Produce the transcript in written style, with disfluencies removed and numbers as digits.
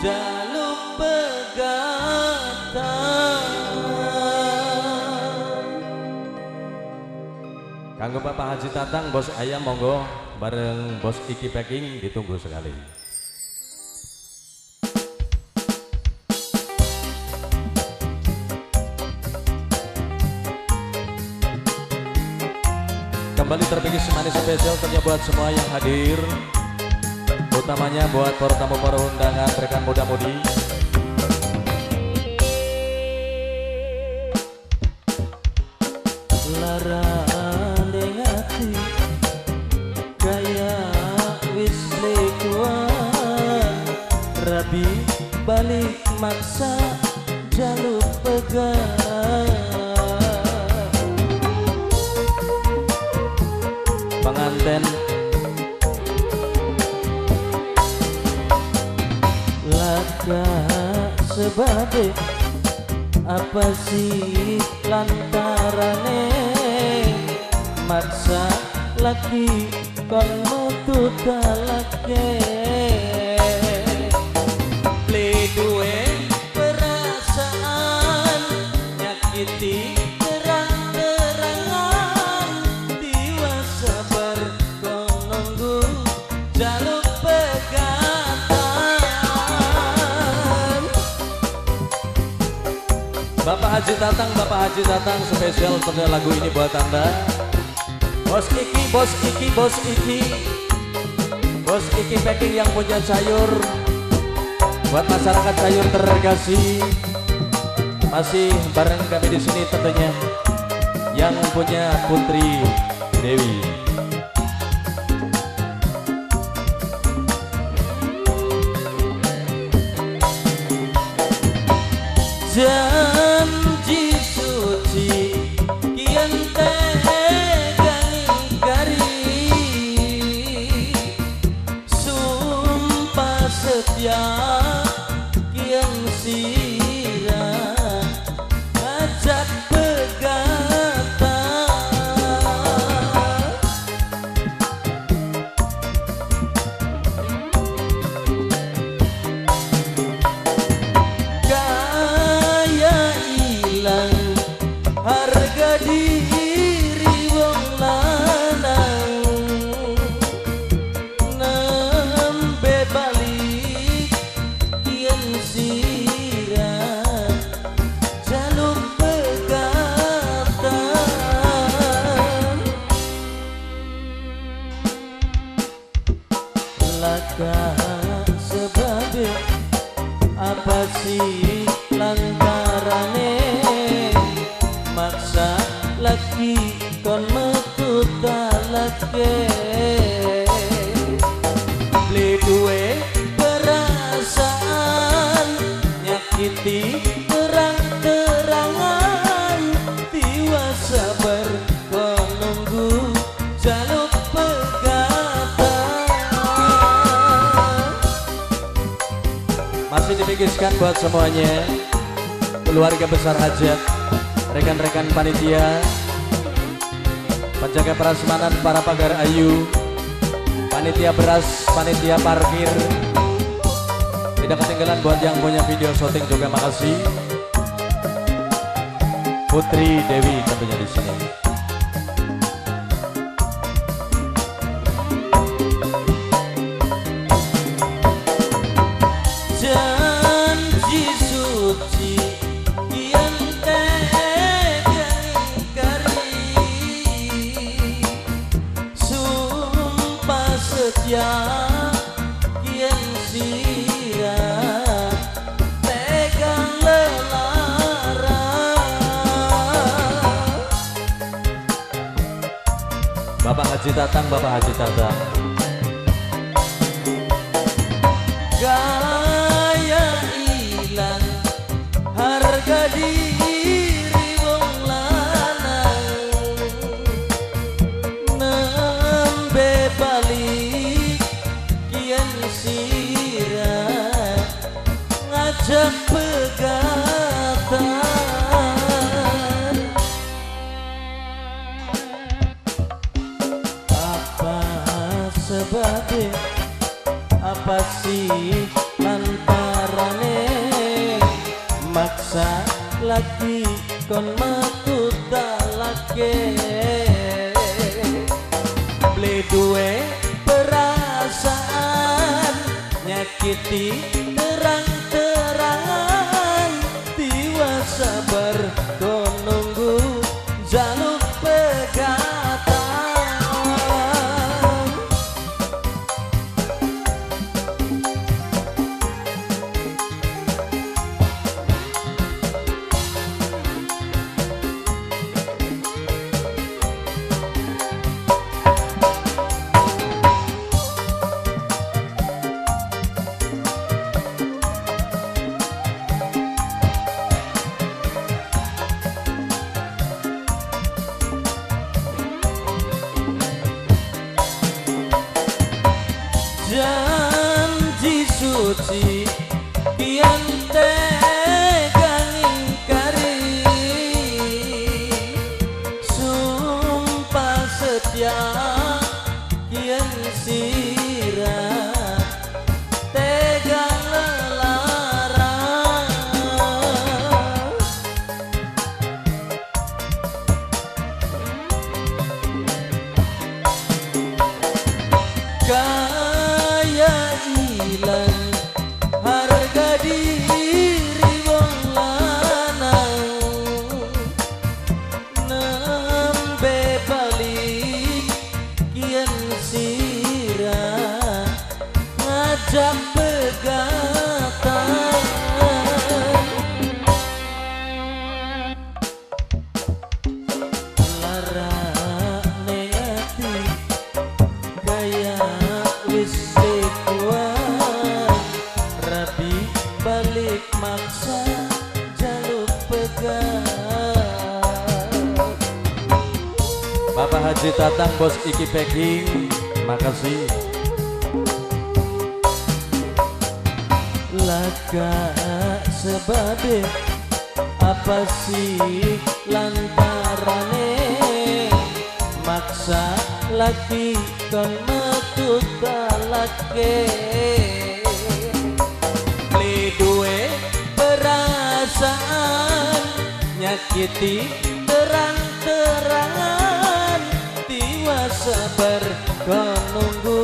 jaluk pegatan. Kanggo Bapak Haji Tatang, Bos Ayam monggo bareng Bos Iki Packing ditunggu sekali. Kembali terpilih semanis spesial tentunya buat semua yang hadir, utamanya buat para tamu para undangan rekan muda-mudi. Larane ngati kaya wis lekuan, rabi balik maksa jaluk pegang. Penganten laka sebab apa sih lantarane maksa lagi kon metu talake beli duwe perasaan nyakiti Bapak Haji Tatang spesial pada lagu ini buat Anda. Bos Iki, Bos Iki, Bos Iki, Bos Iki Packing yang punya sayur. Buat masyarakat sayur terkasih, masih bareng kami di sini tentunya. Yang punya Putri Dewi. Janji suci kian tegang ingkari, sumpah setia kian sirah ajak pegatan. Harga diri wong lanang nembe balik yen sirah jaluk pegatan. Laka sebab apa sih lantarane maksa lagi kon metu talake beli duwe perasaan nyakiti terang-terangan tiwa sabar kon nunggu jaluk pegatan. Masih dipikirkan buat semuanya, keluarga besar hajat, rekan-rekan panitia, penjaga prasmanan, para pagar ayu, panitia beras, panitia parkir, tidak ketinggalan buat yang punya video syuting juga makasih. Putri Dewi tentunya di sini. Janji suci kian setia kian sirah tegang lelara. Bapak Haji Tatang, Bapak Haji Tatang, gaya ilang harga diri wong lanang nembe balik kian sirah ngajak pegatan. Apa sebabnya, apa sih lantaran maksa lagi kon metu talake ble duwe perasaan nyakiti terang-terangan tiwa sabar kon nunggu jaluk pegatan. Janji suci kian tegang ingkari sumpah setia kian sirah tegang lelarang hilang harga diri wong lanang nembe balik kian sirah ngajak pegatan larane ati gaya wis balik maksa jaluk pegang. Bapak Haji Tatang bos Iki Packing, makasih. Laka sebab apa sih lantarane maksa laki kon metu talake duwe perasaan nyakiti terang-terangan tiwa sabar kon nunggu